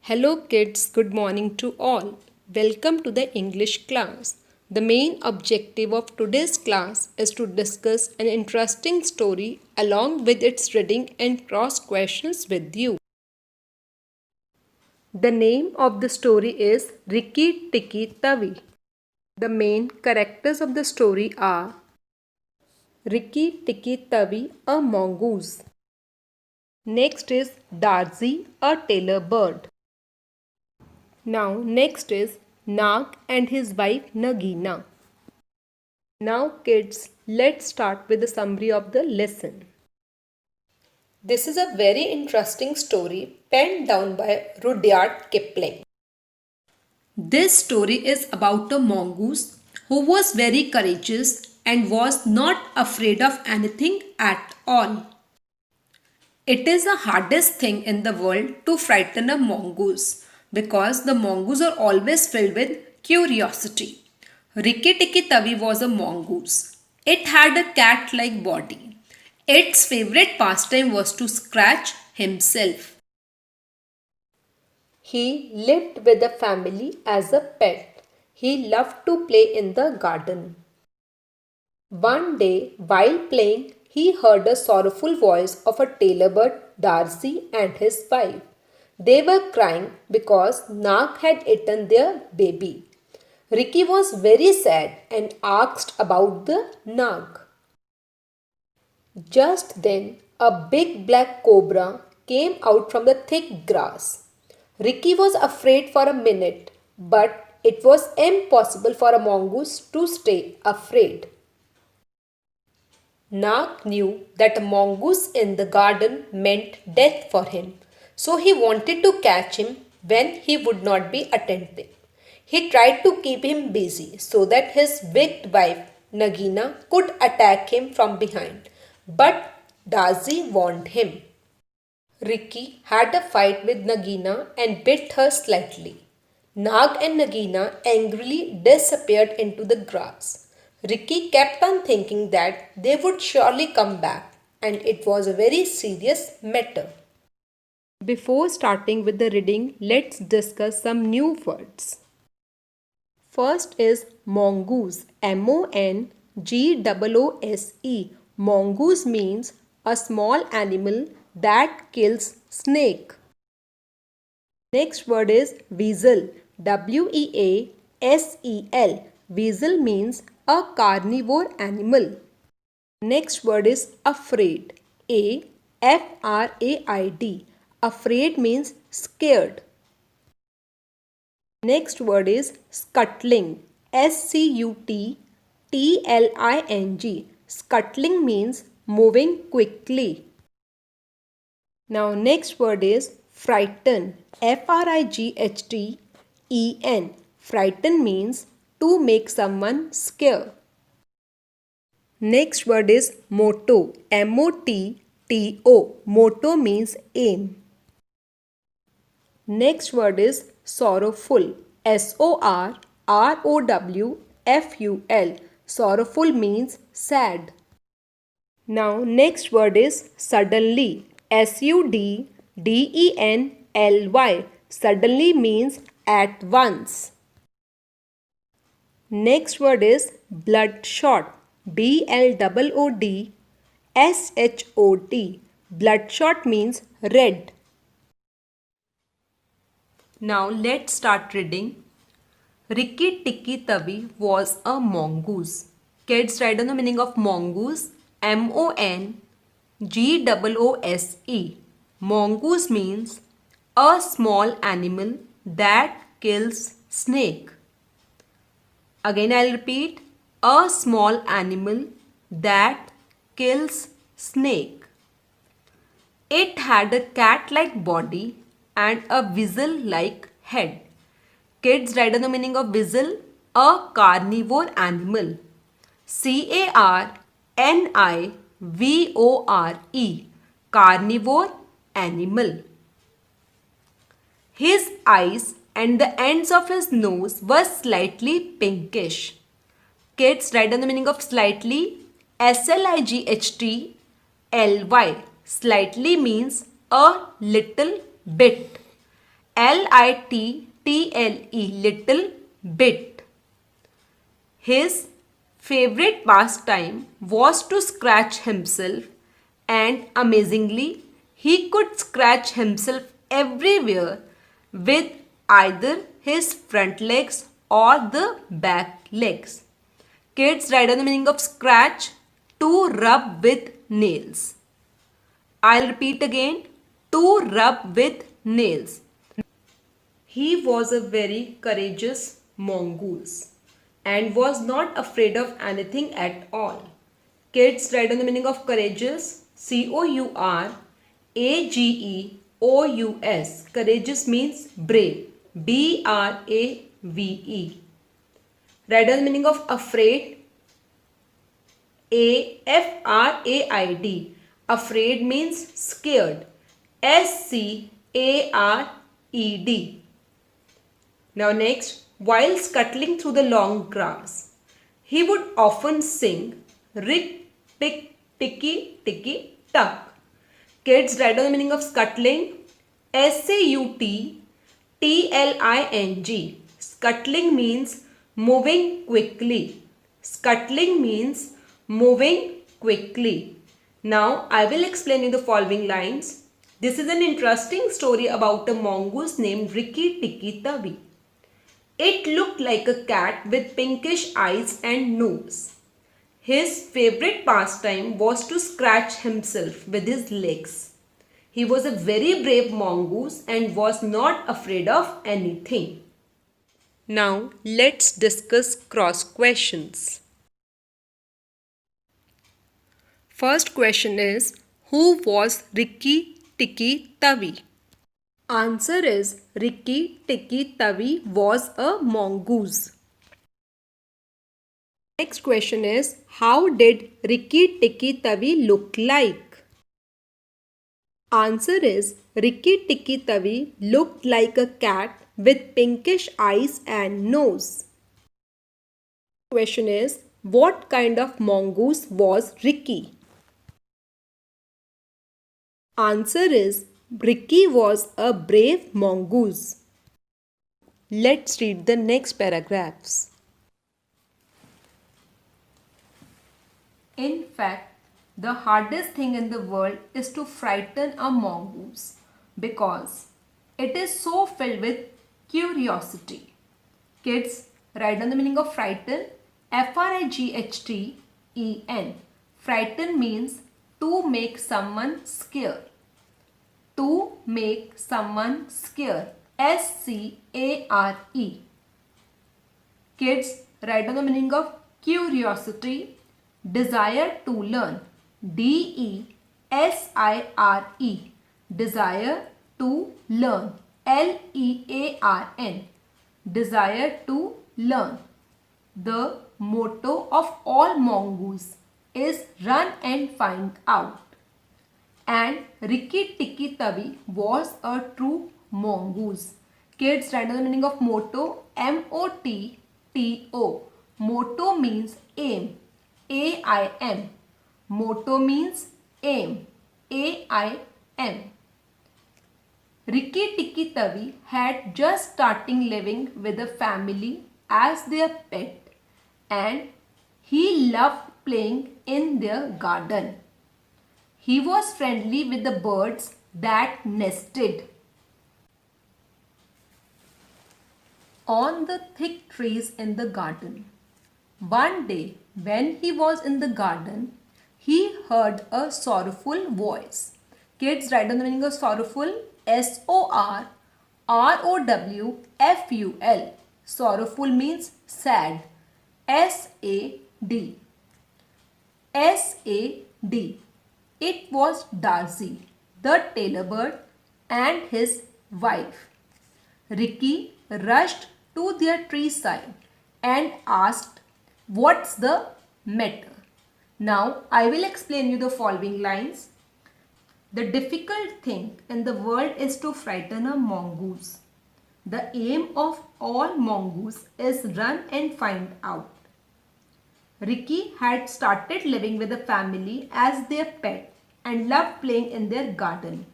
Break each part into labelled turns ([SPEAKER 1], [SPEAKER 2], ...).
[SPEAKER 1] Hello kids, good morning to all. Welcome to the English class. The main objective of today's class is to discuss an interesting story along with its reading and cross questions with you. The name of the story is Rikki, Tikki, Tavi. The main characters of the story are Rikki, Tikki, Tavi, a mongoose. Next is Darzi, a tailor bird. Now next is Nag and his wife Nagina. Now kids, let's start with the summary of the lesson. This is a very interesting story penned down by Rudyard Kipling. This story is about a mongoose who was very courageous and was not afraid of anything at all. It is the hardest thing in the world to frighten a mongoose because the mongoose are always filled with curiosity. Rikki Tikki Tavi was a mongoose. It had a cat-like body. Its favorite pastime was to scratch himself. He lived with the family as a pet. He loved to play in the garden. One day, while playing, he heard a sorrowful voice of a tailor bird, Darzi, and his wife. They were crying because Nag had eaten their baby. Rikki was very sad and asked about the Nag. Just then, a big black cobra came out from the thick grass. Rikki was afraid for a minute, but it was impossible for a mongoose to stay afraid. Nag knew that a mongoose in the garden meant death for him, so he wanted to catch him when he would not be attentive. He tried to keep him busy so that his wicked wife Nagina could attack him from behind, but Dazi warned him. Rikki had a fight with Nagina and bit her slightly. Nag and Nagina angrily disappeared into the grass. Rikki kept on thinking that they would surely come back, and it was a very serious matter. Before starting with the reading, let's discuss some new words. First is mongoose, Mongoose. Mongoose means a small animal that kills snake. Next word is weasel, Weasel. Weasel means a carnivore animal. Next word is afraid, Afraid. Afraid means scared. Next word is Scut.tling, Scuttling. Scuttling means moving quickly. Now next word is frighten, Frighthen. Frighten means to make someone scare. Next word is Mot.to, Motto. Motto means aim. Next word is sorrowful, Sorrowful. Sorrowful means sad. Now next word is suddenly, Suddenly. Suddenly means at once. Next word is bloodshot, Bloodshot. Bloodshot means red. Now let's start reading. Rikki Tikki Tavi was a mongoose. Kids, write down the meaning of mongoose. Mongoose. Mongoose means a small animal that kills snake. Again I'll repeat, a small animal that kills snake. It had a cat-like body and a weasel-like head. Kids, write down the meaning of weasel, a carnivore animal. Carnivore, carnivore animal. His eyes and the ends of his nose were slightly pinkish. Kids, write down the meaning of slightly, Slightly. Slightly means a little bit. Little, little bit. His favorite pastime was to scratch himself, and amazingly, he could scratch himself everywhere with either his front legs or the back legs. Kids, write down the meaning of scratch: to rub with nails. I'll repeat again: to rub with nails. He was a very courageous mongoose and was not afraid of anything at all. Kids, write down the meaning of courageous: Courageous. Courageous means brave. Brave. Write down the meaning of afraid: Afraid. Afraid means scared. Scared. Now next, while scuttling through the long grass, he would often sing Rick, tick, tikki, tikki, tuck. Kids, write down the meaning of scuttling: Scuttling. Scuttling means moving quickly. Scuttling means moving quickly. Now I will explain you the following lines. This is an interesting story about a mongoose named Rikki, tikki, tavi. It looked like a cat with pinkish eyes and nose. His favorite pastime was to scratch himself with his legs. He was a very brave mongoose and was not afraid of anything. Now let's discuss cross questions. First question is, who was Rikki Tikki Tavi? Answer is, Rikki Tikki Tavi was a mongoose. Next question is, how did Rikki Tikki Tavi look like? Answer is, Rikki Tikki Tavi looked like a cat with pinkish eyes and nose. Question is, what kind of mongoose was Rikki? Answer is, Rikki was a brave mongoose. Let's read the next paragraphs. In fact, the hardest thing in the world is to frighten a mongoose because it is so filled with curiosity. Kids, write down the meaning of frighten: Frighthen. Frighten means to make someone scare. To make someone scare. Scare. Kids, write down the meaning of curiosity: desire to learn. Desire. Desire to learn. Learn. Desire to learn. The motto of all mongoose is run and find out. And Rikki Tikki Tavi was a true mongoose. Kids, write down the meaning of motto: Motto. Motto means aim. Aim. Motto means aim. Aim. Rikki Tikki Tavi had just starting living with a family as their pet, and he loved playing in their garden. He was friendly with the birds that nested on the thick trees in the garden. One day, when he was in the garden, he heard a sorrowful voice. Kids, write down the meaning of sorrowful: Sorrowful. Sorrowful means sad. Sad. It was Darcy, the tailor bird, and his wife. Rikki rushed to their tree side and asked, "What's the matter?" Now I will explain you the following lines. The difficult thing in the world is to frighten a mongoose. The aim of all mongoose is run and find out. Rikki had started living with the family as their pet and loved playing in their garden.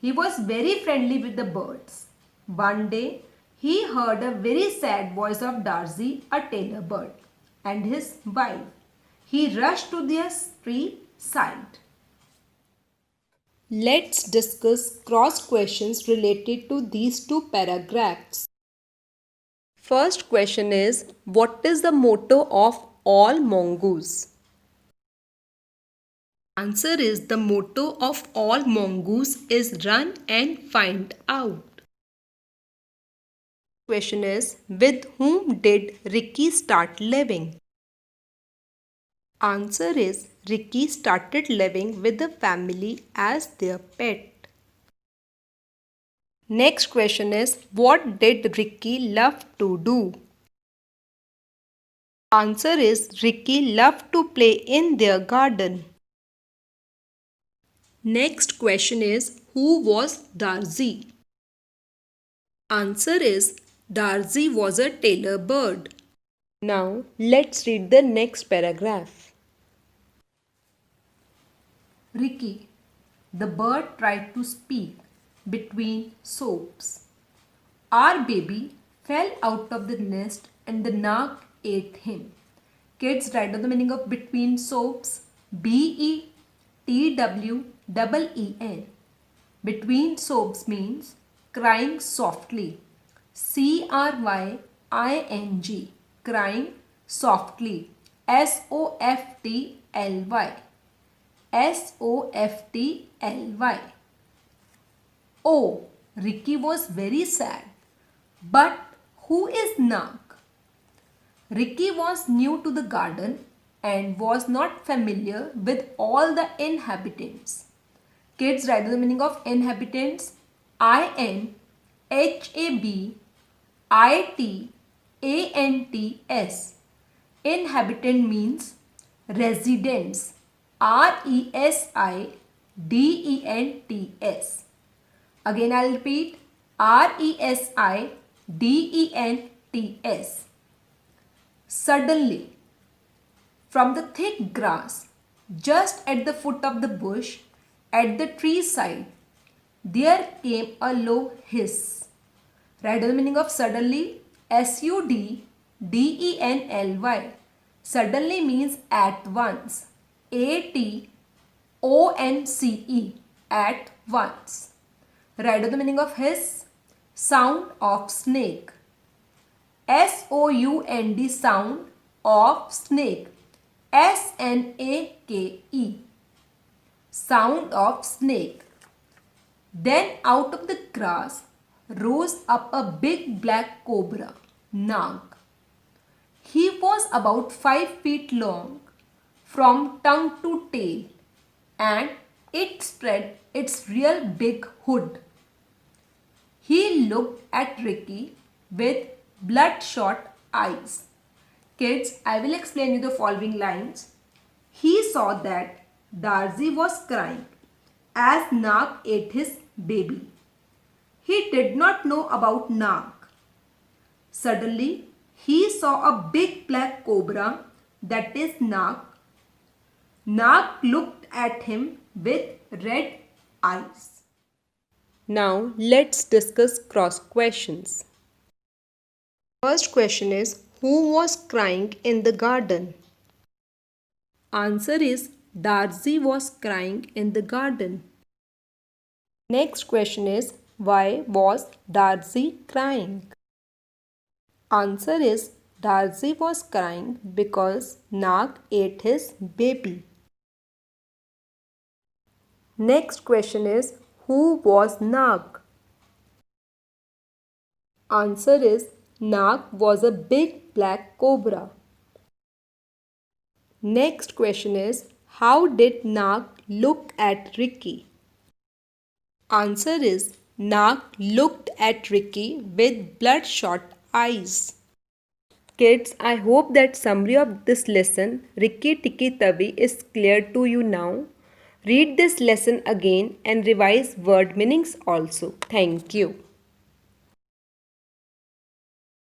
[SPEAKER 1] He was very friendly with the birds. One day, he heard a very sad voice of Darcy, a tailor bird, and his wife. He rushed to their tree side. Let's discuss cross questions related to these two paragraphs. First question is, what is the motto of all mongoose? Answer is, the motto of all mongoose is run and find out. Question is, with whom did Rikki start living? Answer is, Rikki started living with the family as their pet. Next question is, what did Rikki love to do? Answer is, Rikki loved to play in their garden. Next question is, who was Darcy? Answer is, Darcy was a tailor bird. Now let's read the next paragraph. Rikki, the bird, tried to speak between sobs. Our baby fell out of the nest and the narc ate him. Kids, write down the meaning of between sobs. BETWEEN. Between sobs means crying softly. CRYING, crying softly. SOFTLY. Oh, Rikki was very sad. But who is Nag? Rikki was new to the garden and was not familiar with all the inhabitants. Kids, write the meaning of inhabitants. INHABITANTS. Inhabitant means residents. RESIDENTS. Again I'll repeat. RESIDENTS. Suddenly, from the thick grass, just at the foot of the bush, at the tree side, there came a low hiss. Write the meaning of suddenly. SUDDENLY. Suddenly means at once. ATONCE. At once. Write the meaning of hiss. Sound of snake. SOUND. Sound of snake. SNAKE. Sound of snake. Then out of the grass rose up a big black cobra, Nag. He was about 5 feet long from tongue to tail, and it spread its real big hood. He looked at Rikki with bloodshot eyes. Kids, I will explain you the following lines. He saw that Darcy was crying as Nag ate his baby. He did not know about Nag. Suddenly, he saw a big black cobra, that is Nag. Nag looked at him with red eyes. Now, let's discuss cross questions. First question is, who was crying in the garden? Answer is, Darcy was crying in the garden. Next question is, why was Darcy crying? Answer is, Darcy was crying because Nag ate his baby. Next question is, who was Nag? Answer is, Nag was a big black cobra. Next question is, how did Nag look at Rikki? Answer is, Nag looked at Rikki with bloodshot eyes. Kids, I hope that summary of this lesson, Rikki Tikki Tavi, is clear to you now. Read this lesson again and revise word meanings also. Thank you.